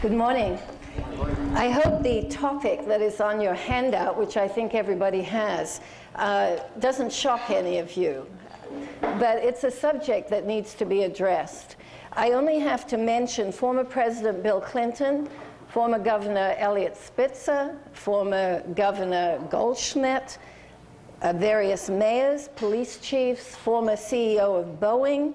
Good morning. I hope the topic that is on your handout, which I think everybody has, doesn't shock any of you. But it's a subject that needs to be addressed. I only have to mention former President Bill Clinton, former Governor Eliot Spitzer, former Governor Goldschmidt, various mayors, police chiefs, former CEO of Boeing,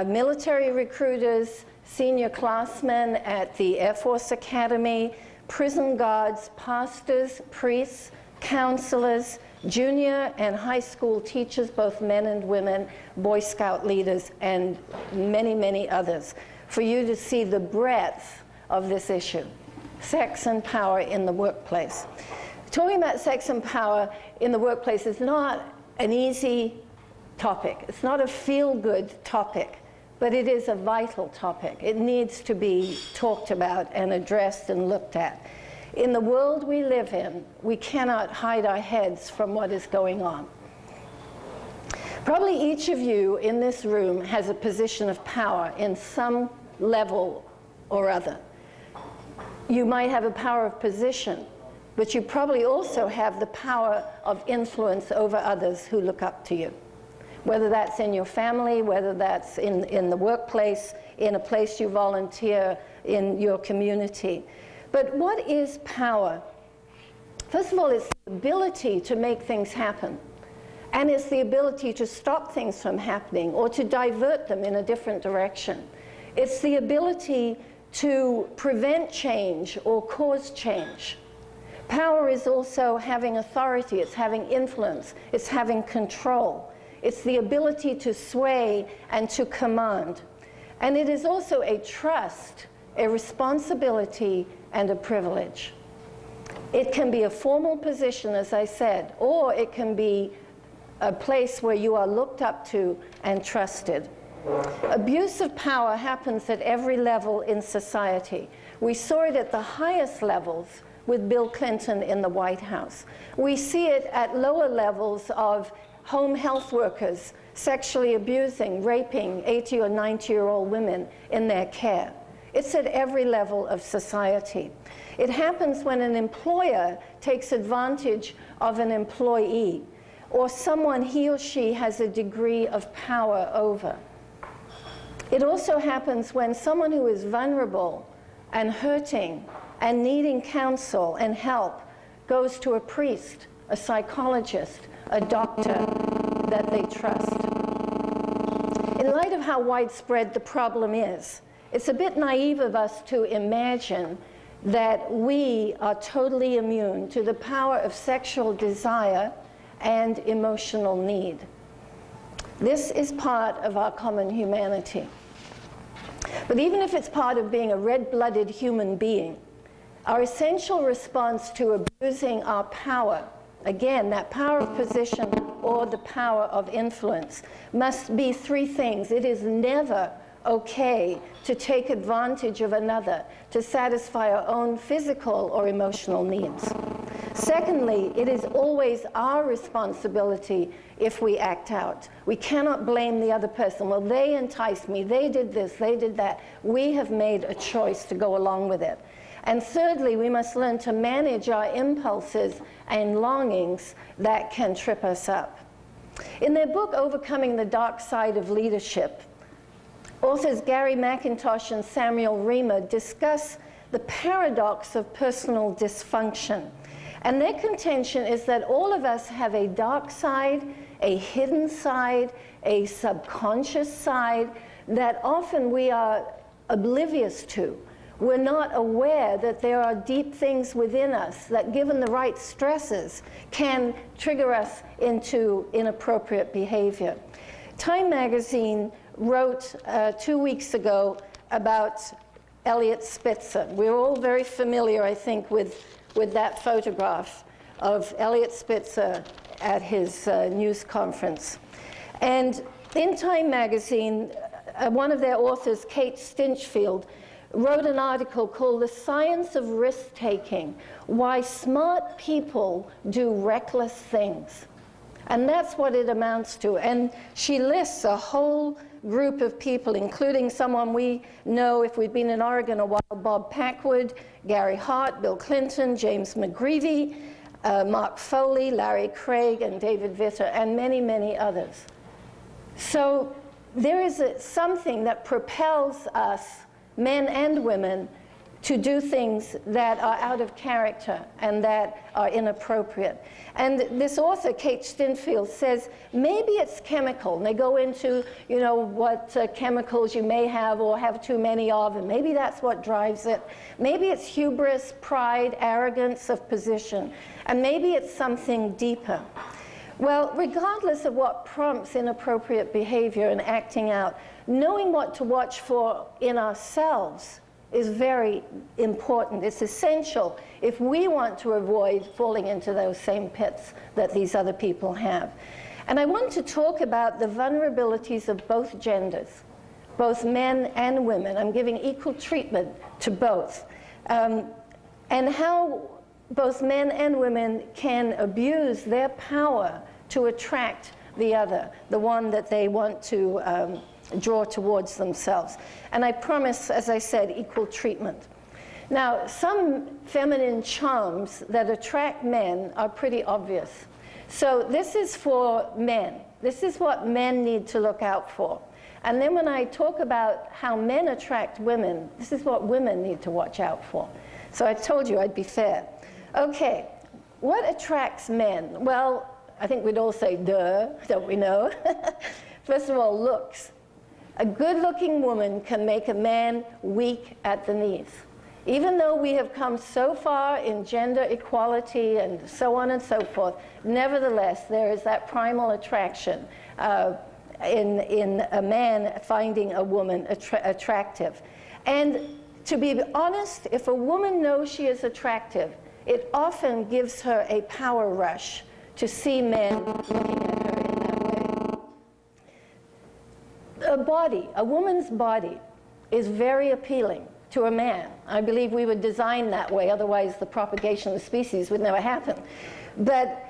military recruiters, senior classmen at the Air Force Academy, prison guards, pastors, priests, counselors, junior and high school teachers, both men and women, Boy Scout leaders, and many, many others, for you to see the breadth of this issue. Sex and power in the workplace. Talking about sex and power in the workplace is not an easy topic. It's not a feel-good topic, but it is a vital topic. It needs to be talked about and addressed and looked at. In the world we live in, we cannot hide our heads from what is going on. Probably each of you in this room has a position of power in some level or other. You might have a power of position, but you probably also have the power of influence over others who look up to you. Whether that's in your family, whether that's in the workplace, in a place you volunteer, in your community. But what is power? First of all, it's the ability to make things happen. And it's the ability to stop things from happening or to divert them in a different direction. It's the ability to prevent change or cause change. Power is also having authority, it's having influence, it's having control. It's the ability to sway and to command. And it is also a trust, a responsibility, and a privilege. It can be a formal position, as I said, or it can be a place where you are looked up to and trusted. Abuse of power happens at every level in society. We saw it at the highest levels with Bill Clinton in the White House. We see it at lower levels of home health workers sexually abusing, raping 80 or 90-year-old women in their care. It's at every level of society. It happens when an employer takes advantage of an employee or someone he or she has a degree of power over. It also happens when someone who is vulnerable and hurting and needing counsel and help goes to a priest, a psychologist, a doctor that they trust. In light of how widespread the problem is, it's a bit naive of us to imagine that we are totally immune to the power of sexual desire and emotional need. This is part of our common humanity. But even if it's part of being a red-blooded human being, our essential response to abusing our power, again, that power of position or the power of influence, must be three things. It is never okay to take advantage of another to satisfy our own physical or emotional needs. Secondly, it is always our responsibility if we act out. We cannot blame the other person. Well, they enticed me, they did this, they did that. We have made a choice to go along with it. And thirdly, we must learn to manage our impulses and longings that can trip us up. In their book, Overcoming the Dark Side of Leadership, authors Gary McIntosh and Samuel Reamer discuss the paradox of personal dysfunction. And their contention is that all of us have a dark side, a hidden side, a subconscious side that often we are oblivious to. We're not aware that there are deep things within us that, given the right stresses, can trigger us into inappropriate behavior. Time magazine wrote 2 weeks ago about Eliot Spitzer. We're all very familiar, I think, with that photograph of Eliot Spitzer at his news conference. And in Time magazine, one of their authors, Kate Stinchfield, wrote an article called The Science of Risk-Taking, Why Smart People Do Reckless Things. And that's what it amounts to. And she lists a whole group of people, including someone we know if we've been in Oregon a while, Bob Packwood, Gary Hart, Bill Clinton, James McGreevy, Mark Foley, Larry Craig, and David Vitter, and many, many others. So there is something that propels us, men and women, to do things that are out of character and that are inappropriate. And this author, Kate Stinfield, says maybe it's chemical. And they go into, you know, what chemicals you may have or have too many of, and maybe that's what drives it. Maybe it's hubris, pride, arrogance of position, and maybe it's something deeper. Well, regardless of what prompts inappropriate behavior and acting out, knowing what to watch for in ourselves is very important. It's essential if we want to avoid falling into those same pits that these other people have. And I want to talk about the vulnerabilities of both genders, both men and women. I'm giving equal treatment to both. And how both men and women can abuse their power to attract the other, the one that they want to draw towards themselves. And I promise, as I said, equal treatment. Now, some feminine charms that attract men are pretty obvious. So this is for men. This is what men need to look out for. And then when I talk about how men attract women, this is what women need to watch out for. So I told you I'd be fair. Okay, what attracts men? Well, I think we'd all say, duh, don't we know? First of all, looks. A good-looking woman can make a man weak at the knees. Even though we have come so far in gender equality and so on and so forth, nevertheless, there is that primal attraction in a man finding a woman attractive. And to be honest, if a woman knows she is attractive, it often gives her a power rush to see men looking at her in that way. A body, a woman's body, is very appealing to a man. I believe we were designed that way, otherwise the propagation of the species would never happen. But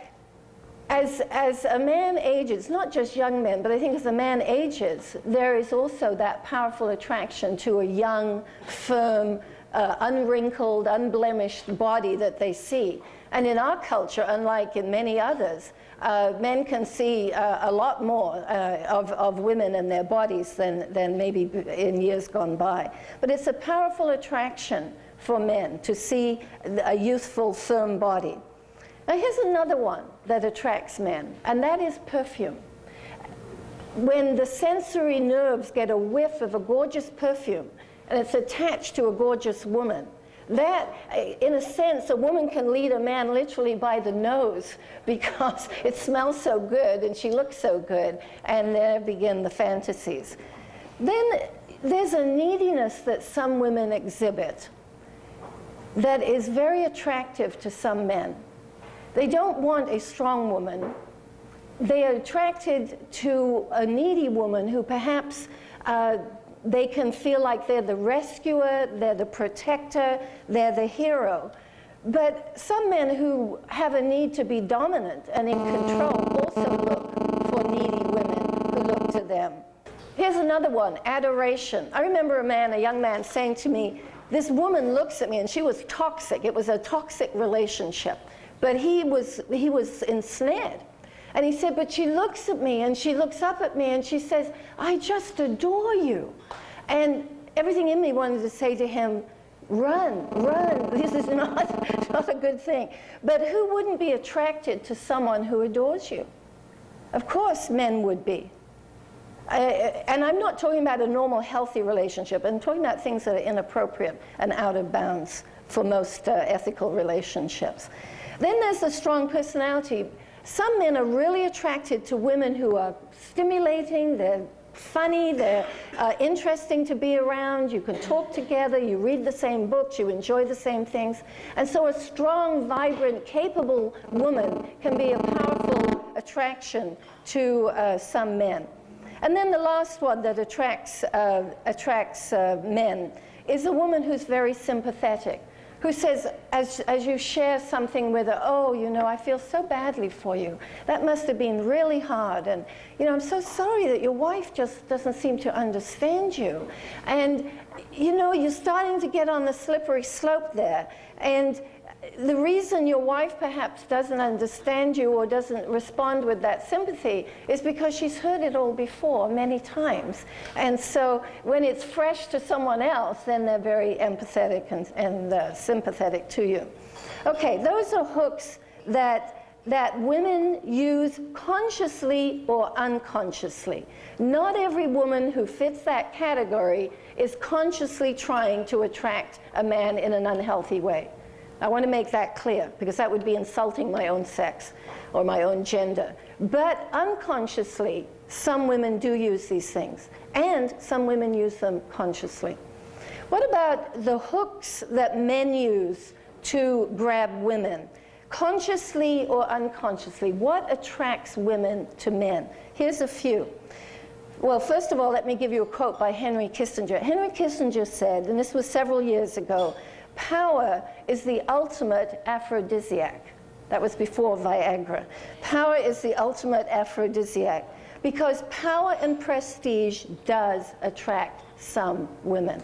as a man ages, not just young men, but I think as a man ages, there is also that powerful attraction to a young, firm, unwrinkled, unblemished body that they see. And in our culture, unlike in many others, men can see a lot more of women and their bodies than maybe in years gone by. But it's a powerful attraction for men to see a youthful, firm body. Now here's another one that attracts men, and that is perfume. When the sensory nerves get a whiff of a gorgeous perfume, and it's attached to a gorgeous woman, that, in a sense, a woman can lead a man literally by the nose because it smells so good and she looks so good, and there begin the fantasies. Then there's a neediness that some women exhibit that is very attractive to some men. They don't want a strong woman. They are attracted to a needy woman who perhaps they can feel like they're the rescuer, they're the protector, they're the hero. But some men who have a need to be dominant and in control also look for needy women who look to them. Here's another one, adoration. I remember a young man saying to me, this woman looks at me, and she was toxic. It was a toxic relationship. But he was ensnared. And he said, but she looks at me, and she looks up at me, and she says, I just adore you. And everything in me wanted to say to him, run, run. This is not a good thing. But who wouldn't be attracted to someone who adores you? Of course, men would be. And I'm not talking about a normal, healthy relationship. I'm talking about things that are inappropriate and out of bounds for most ethical relationships. Then there's the strong personality. Some men are really attracted to women who are stimulating, they're funny, they're interesting to be around, you can talk together, you read the same books, you enjoy the same things. And so a strong, vibrant, capable woman can be a powerful attraction to some men. And then the last one that attracts men is a woman who's very sympathetic. who says, as you share something with her, oh, you know, I feel so badly for you. That must have been really hard. And, you know, I'm so sorry that your wife just doesn't seem to understand you. And, you know, you're starting to get on the slippery slope there. And the reason your wife perhaps doesn't understand you or doesn't respond with that sympathy is because she's heard it all before many times. And so when it's fresh to someone else, then they're very empathetic and sympathetic to you. Okay, those are hooks that women use consciously or unconsciously. Not every woman who fits that category is consciously trying to attract a man in an unhealthy way. I want to make that clear, because that would be insulting my own sex or my own gender. But unconsciously, some women do use these things, and some women use them consciously. What about the hooks that men use to grab women? Consciously or unconsciously, what attracts women to men? Here's a few. Well, first of all, let me give you a quote by Henry Kissinger. Henry Kissinger said, and this was several years ago, power is the ultimate aphrodisiac. That was before Viagra. Power is the ultimate aphrodisiac because power and prestige does attract some women.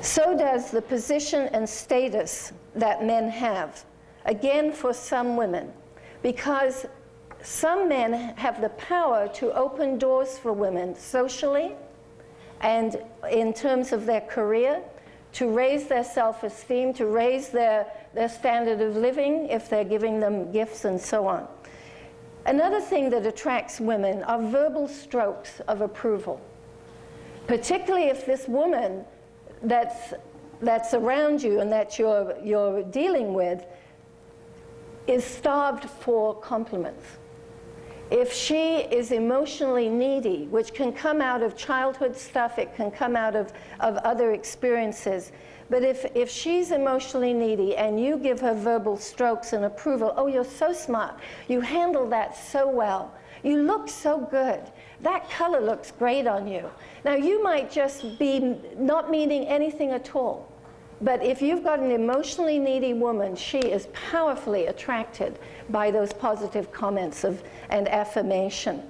So does the position and status that men have, again for some women, because some men have the power to open doors for women socially and in terms of their career, to raise their self-esteem, to raise their standard of living if they're giving them gifts and so on. Another thing that attracts women are verbal strokes of approval, particularly if this woman that's around you and that you're dealing with is starved for compliments. If she is emotionally needy, which can come out of childhood stuff, it can come out of other experiences, but if she's emotionally needy and you give her verbal strokes and approval, oh, you're so smart, you handle that so well, you look so good, that color looks great on you. Now, you might just be not meaning anything at all. But if you've got an emotionally needy woman, she is powerfully attracted by those positive comments and affirmation.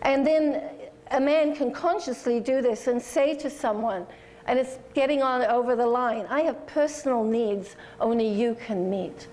And then a man can consciously do this and say to someone, and it's getting on over the line, I have personal needs only you can meet.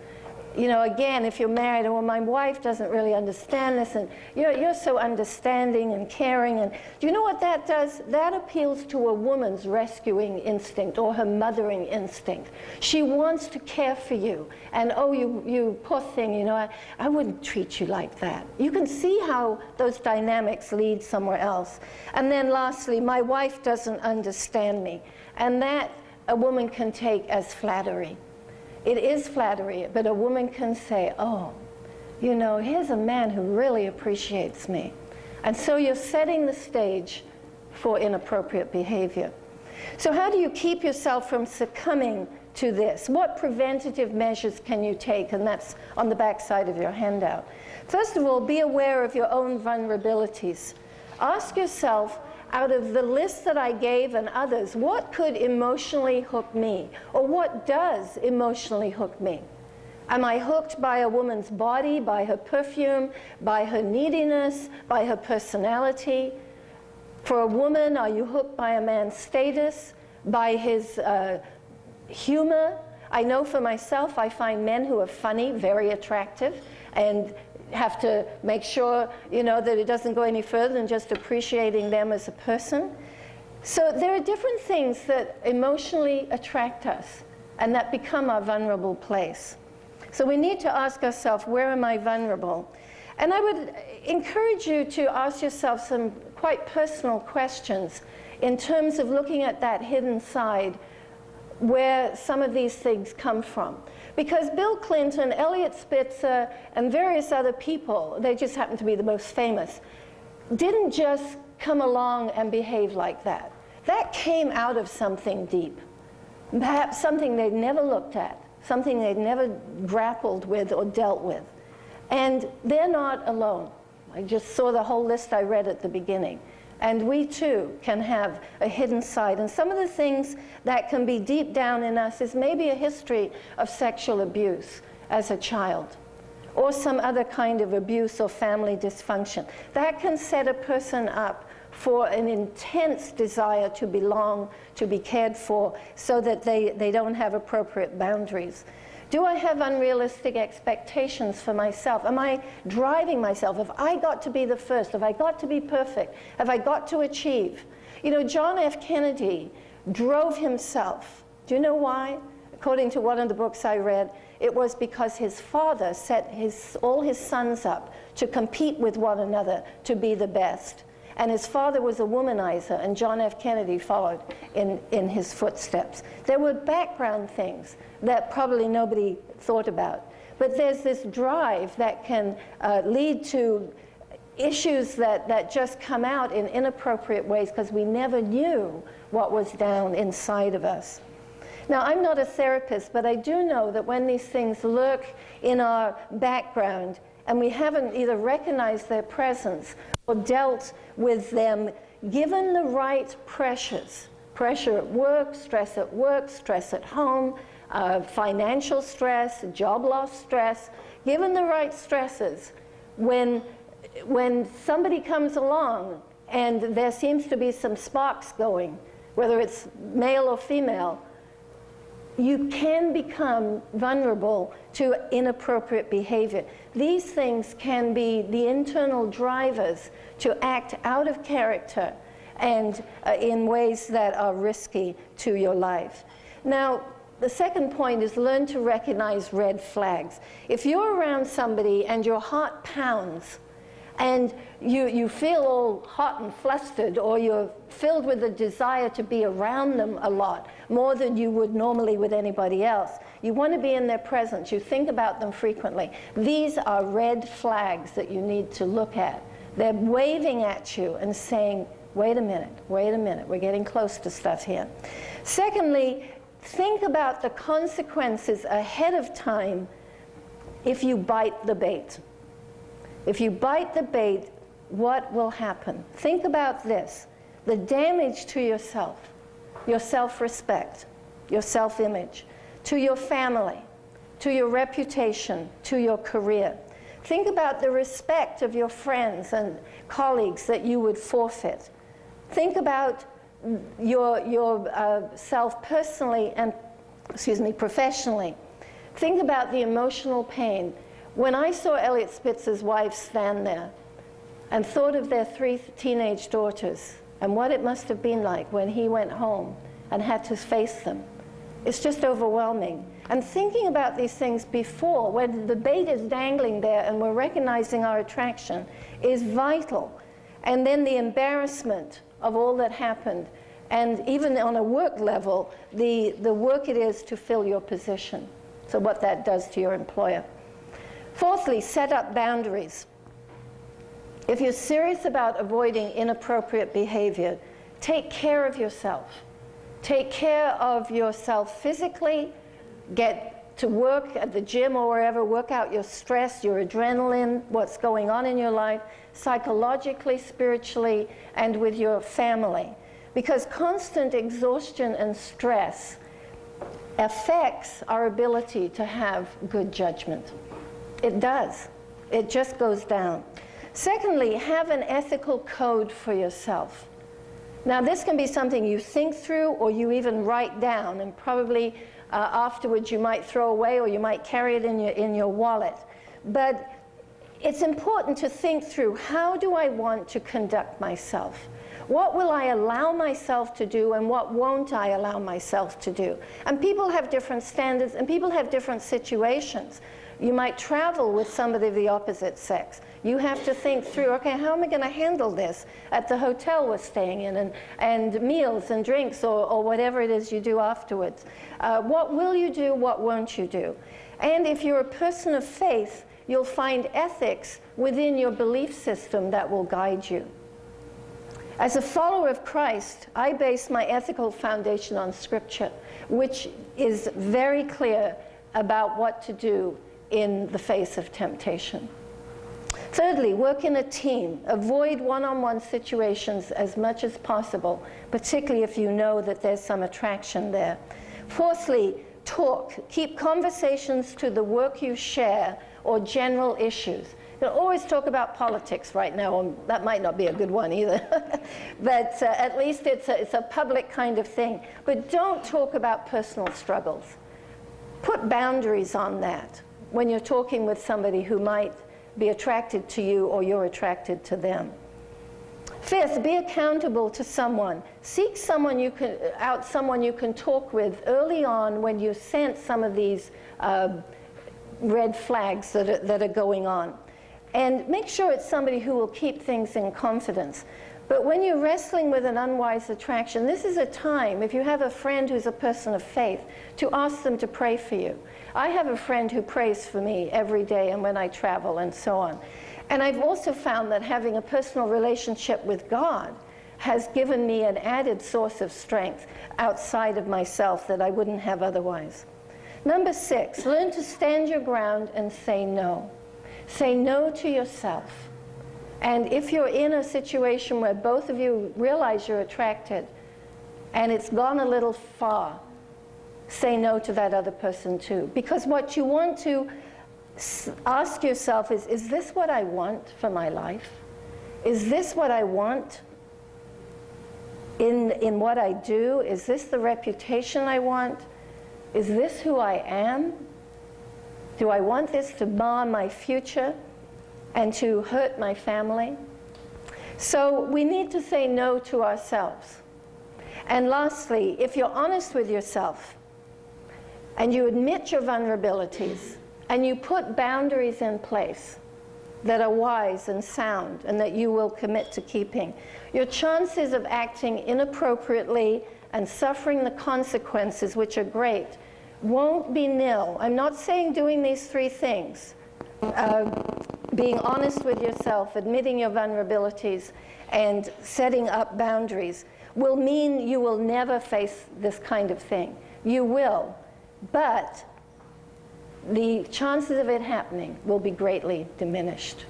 You know, again, if you're married, well, my wife doesn't really understand this, and you're so understanding and caring, and do you know what that does? That appeals to a woman's rescuing instinct or her mothering instinct. She wants to care for you, and oh, you poor thing, you know, I wouldn't treat you like that. You can see how those dynamics lead somewhere else. And then lastly, my wife doesn't understand me, and that a woman can take as flattery. It is flattery, but a woman can say, oh, you know, here's a man who really appreciates me. And so you're setting the stage for inappropriate behavior. So how do you keep yourself from succumbing to this? What preventative measures can you take? And that's on the back side of your handout. First of all, be aware of your own vulnerabilities. Ask yourself, out of the list that I gave and others, what could emotionally hook me? Or what does emotionally hook me? Am I hooked by a woman's body, by her perfume, by her neediness, by her personality? For a woman, are you hooked by a man's status, by his humor? I know for myself, I find men who are funny very attractive, and have to make sure, you know, that it doesn't go any further than just appreciating them as a person. So there are different things that emotionally attract us and that become our vulnerable place. So we need to ask ourselves, where am I vulnerable? And I would encourage you to ask yourself some quite personal questions in terms of looking at that hidden side where some of these things come from. Because Bill Clinton, Elliot Spitzer, and various other people, they just happen to be the most famous, didn't just come along and behave like that. That came out of something deep, perhaps something they'd never looked at, something they'd never grappled with or dealt with. And they're not alone. I just saw the whole list I read at the beginning. And we too can have a hidden side. And some of the things that can be deep down in us is maybe a history of sexual abuse as a child, or some other kind of abuse or family dysfunction. That can set a person up for an intense desire to belong, to be cared for, so that they don't have appropriate boundaries. Do I have unrealistic expectations for myself? Am I driving myself? Have I got to be the first? Have I got to be perfect? Have I got to achieve? You know, John F. Kennedy drove himself. Do you know why? According to one of the books I read, it was because his father set all his sons up to compete with one another to be the best. And his father was a womanizer, and John F. Kennedy followed in his footsteps. There were background things that probably nobody thought about. But there's this drive that can lead to issues that just come out in inappropriate ways because we never knew what was down inside of us. Now, I'm not a therapist, but I do know that when these things lurk in our background and we haven't either recognized their presence or dealt with them, given the right pressures, pressure at work, stress at home, financial stress, job loss stress, given the right stresses, when somebody comes along and there seems to be some sparks going, whether it's male or female, you can become vulnerable to inappropriate behavior. These things can be the internal drivers to act out of character and in ways that are risky to your life. Now, the second point is learn to recognize red flags. If you're around somebody and your heart pounds, and you feel all hot and flustered, or you're filled with a desire to be around them a lot, more than you would normally with anybody else. You want to be in their presence. You think about them frequently. These are red flags that you need to look at. They're waving at you and saying, wait a minute, we're getting close to stuff here. Secondly, think about the consequences ahead of time if you bite the bait. If you bite the bait, what will happen? Think about this: the damage to yourself, your self-respect, your self-image, to your family, to your reputation, to your career. Think about the respect of your friends and colleagues that you would forfeit. Think about your self personally and, professionally. Think about the emotional pain. When I saw Elliot Spitzer's wife stand there and thought of their 3 teenage daughters and what it must have been like when he went home and had to face them, it's just overwhelming. And thinking about these things before, when the bait is dangling there and we're recognizing our attraction, is vital. And then the embarrassment of all that happened, and even on a work level, the work it is to fill your position. So what that does to your employer. Fourthly, set up boundaries. If you're serious about avoiding inappropriate behavior, take care of yourself. Take care of yourself physically. Get to work at the gym or wherever, work out your stress, your adrenaline, what's going on in your life, psychologically, spiritually, and with your family. Because constant exhaustion and stress affects our ability to have good judgment. It does. It just goes down. Secondly, have an ethical code for yourself. Now, this can be something you think through or you even write down, and probably afterwards you might throw away or you might carry it in your wallet. But it's important to think through, how do I want to conduct myself? What will I allow myself to do and what won't I allow myself to do? And people have different standards and people have different situations. You might travel with somebody of the opposite sex. You have to think through, okay, how am I going to handle this at the hotel we're staying in, and meals and drinks or whatever it is you do afterwards. What will you do, what won't you do? And if you're a person of faith, you'll find ethics within your belief system that will guide you. As a follower of Christ, I base my ethical foundation on Scripture, which is very clear about what to do in the face of temptation. Thirdly, work in a team. Avoid one-on-one situations as much as possible, particularly if you know that there's some attraction there. Fourthly, talk. Keep conversations to the work you share or general issues. You'll always talk about politics right now, or that might not be a good one either. But at least it's a public kind of thing. But don't talk about personal struggles. Put boundaries on that when you're talking with somebody who might be attracted to you or you're attracted to them. Fifth, be accountable to someone. Seek someone you can talk with early on when you sense some of these red flags that are going on. And make sure it's somebody who will keep things in confidence. But when you're wrestling with an unwise attraction, this is a time, if you have a friend who's a person of faith, to ask them to pray for you. I have a friend who prays for me every day and when I travel and so on. And I've also found that having a personal relationship with God has given me an added source of strength outside of myself that I wouldn't have otherwise. Number 6, learn to stand your ground and say no. Say no to yourself. And if you're in a situation where both of you realize you're attracted and it's gone a little far, say no to that other person too. Because what you want to ask yourself is this what I want for my life? Is this what I want in what I do? Is this the reputation I want? Is this who I am? Do I want this to mar my future and to hurt my family? So we need to say no to ourselves. And lastly, if you're honest with yourself and you admit your vulnerabilities and you put boundaries in place that are wise and sound and that you will commit to keeping, your chances of acting inappropriately and suffering the consequences, which are great, won't be nil. I'm not saying doing these 3 things, being honest with yourself, admitting your vulnerabilities, and setting up boundaries, will mean you will never face this kind of thing. You will, but the chances of it happening will be greatly diminished.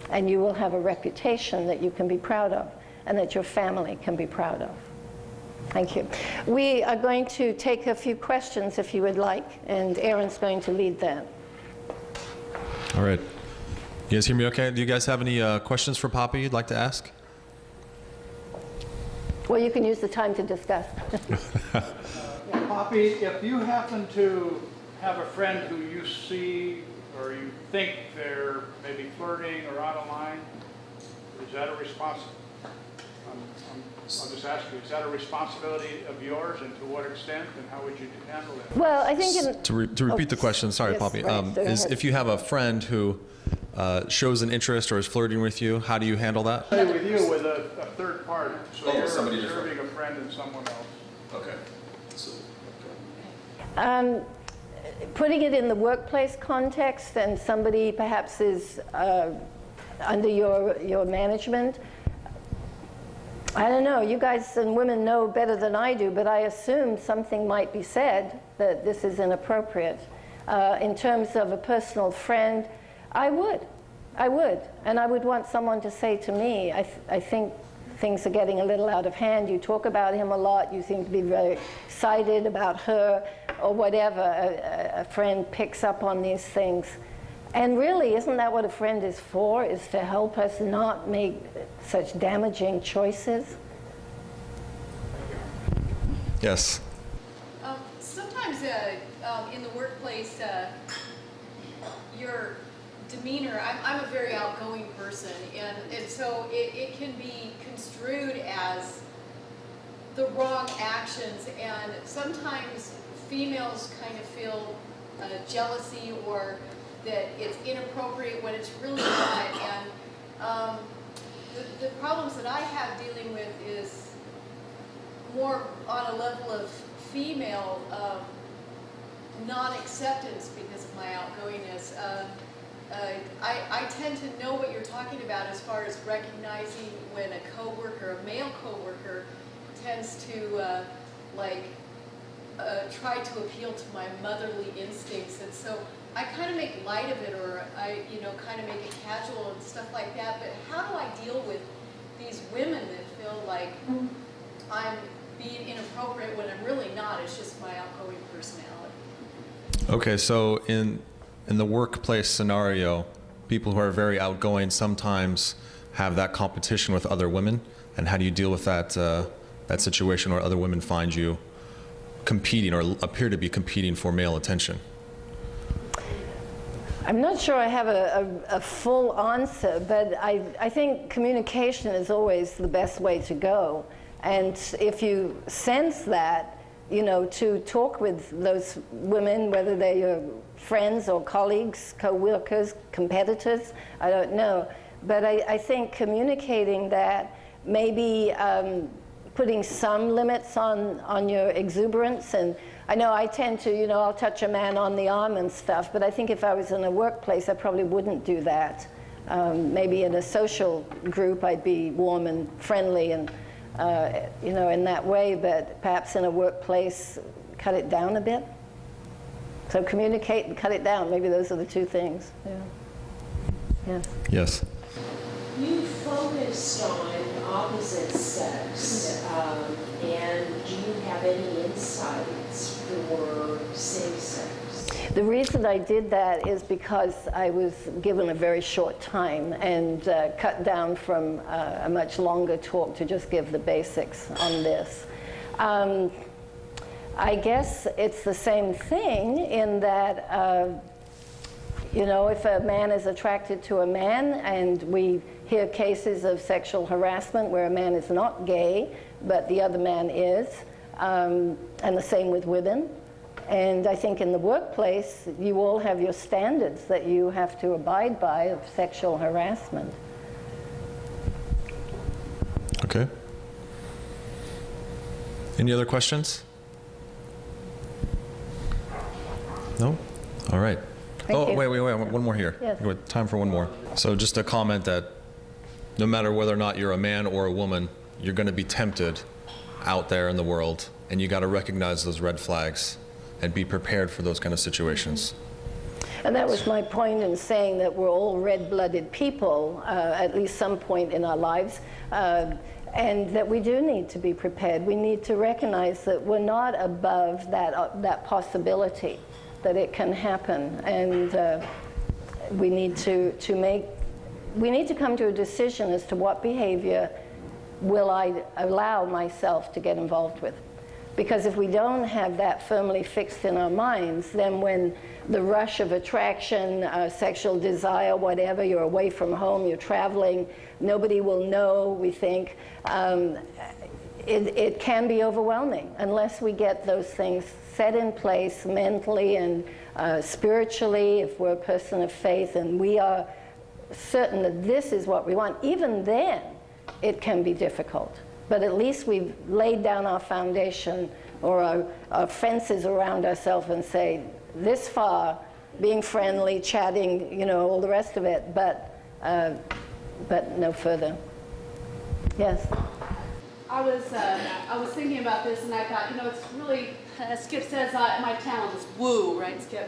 And you will have a reputation that you can be proud of and that your family can be proud of. Thank you. We are going to take a few questions if you would like, and Aaron's going to lead that. All right. You guys hear me okay? Do you guys have any questions for Poppy you'd like to ask? Well, you can use the time to discuss. Poppy, if you happen to have a friend who you see or you think they're maybe flirting or out of line, is that a responsibility? I'm just asking, is that a responsibility of yours, and to what extent, and how would you handle it? Well, I think to repeat the question, sorry, yes, Poppy, right, is if you have a friend who shows an interest or is flirting with you, how do you handle that? Say with you, with a third party, so you're somebody serving a friend and someone else. Okay. So, putting it in the workplace context, and somebody perhaps is under your management, I don't know, you guys and women know better than I do, but I assume something might be said that this is inappropriate. In terms of a personal friend, I would. And I would want someone to say to me, I think things are getting a little out of hand. You talk about him a lot. You seem to be very excited about her or whatever. A friend picks up on these things. And really, isn't that what a friend is for, is to help us not make such damaging choices? yes. Sometimes in the workplace, your demeanor, I'm a very outgoing person, and so it can be construed as the wrong actions, and sometimes females kind of feel jealousy or that it's inappropriate when it's really not. And the problems that I have dealing with is more on a level of female non-acceptance because of my outgoingness. I tend to know what you're talking about as far as recognizing when a coworker, a male coworker, tends to try to appeal to my motherly instincts, and so I kind of make light of it, or I, kind of make it casual and stuff like that, but how do I deal with these women that feel like I'm being inappropriate when I'm really not? It's just my outgoing personality. Okay, so in the workplace scenario, people who are very outgoing sometimes have that competition with other women. And how do you deal with that situation where other women find you competing or appear to be competing for male attention? I'm not sure I have a full answer, but I think communication is always the best way to go. And if you sense that, to talk with those women, whether they're your friends or colleagues, co-workers, competitors, I don't know. But I think communicating that, maybe putting some limits on your exuberance. And I know I tend to, I'll touch a man on the arm and stuff, but I think if I was in a workplace, I probably wouldn't do that. Maybe in a social group, I'd be warm and friendly and, in that way, but perhaps in a workplace, cut it down a bit. So communicate and cut it down. Maybe those are the two things. Yeah. Yeah. Yes. You focused on opposite sex, and do you have any insights for same sex? The reason I did that is because I was given a very short time and cut down from a much longer talk to just give the basics on this. I guess it's the same thing in that, if a man is attracted to a man, and we hear cases of sexual harassment where a man is not gay, but the other man is, and the same with women. And I think in the workplace, you all have your standards that you have to abide by of sexual harassment. Okay. Any other questions? No? All right. Thank you. Wait. One more here. Yes. We have time for one more. So just a comment that no matter whether or not you're a man or a woman, you're going to be tempted out there in the world, and you got to recognize those red flags and be prepared for those kind of situations. And that was my point in saying that we're all red-blooded people at least some point in our lives, and that we do need to be prepared. We need to recognize that we're not above that possibility, that it can happen, and we need to come to a decision as to what behavior will I allow myself to get involved with. Because if we don't have that firmly fixed in our minds, then when the rush of attraction, sexual desire, whatever, you're away from home, you're traveling, nobody will know, we think, it can be overwhelming unless we get those things set in place mentally and spiritually, if we're a person of faith and we are certain that this is what we want. Even then, it can be difficult. But at least we've laid down our foundation or our fences around ourselves and say, this far, being friendly, chatting, all the rest of it, but no further. Yes? I was thinking about this, and I thought, it's really, as Skip says, my talent is woo, right, Skip?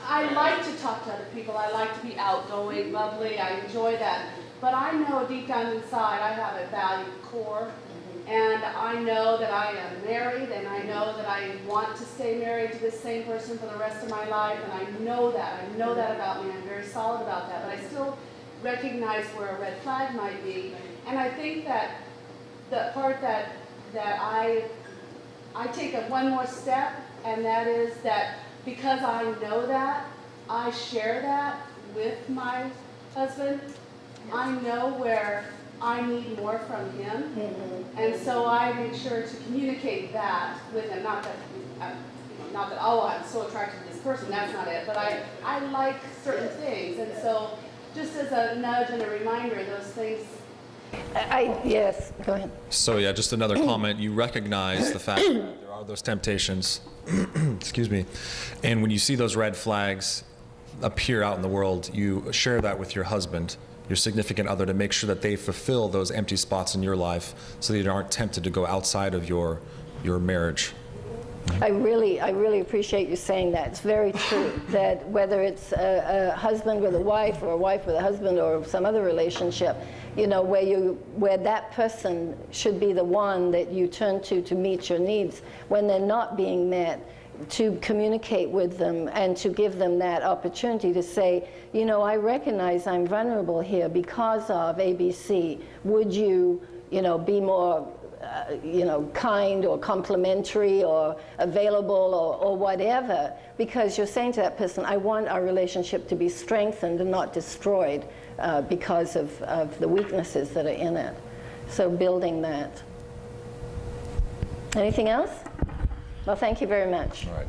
I like to talk to other people. I like to be outgoing, bubbly. I enjoy that. But I know deep down inside I have a valued core, and I know that I am married, and I know that I want to stay married to this same person for the rest of my life, and I know that. I know that about me. I'm very solid about that. But I still recognize where a red flag might be. And I think that the part that I take one more step, and that is that because I know that, I share that with my husband. I know where I need more from him, and so I make sure to communicate that with him. Not that I'm so attracted to this person. That's not it. But I like certain things, and so just as a nudge and a reminder, those things. Yes, go ahead. So yeah, just another comment. You recognize the fact that there are those temptations, excuse me, and when you see those red flags appear out in the world, you share that with your husband, your significant other, to make sure that they fulfill those empty spots in your life so that you aren't tempted to go outside of your marriage I really appreciate you saying that. It's very true that whether it's a husband with a wife or a wife with a husband or some other relationship, you know, where that person should be the one that you turn to meet your needs when they're not being met, to communicate with them and to give them that opportunity to say, you know, I recognize I'm vulnerable here because of ABC. Would you, you know, be more kind or complimentary or available or whatever, because you're saying to that person, I want our relationship to be strengthened and not destroyed because of the weaknesses that are in it. So building that. Anything else? Well, thank you very much. All right.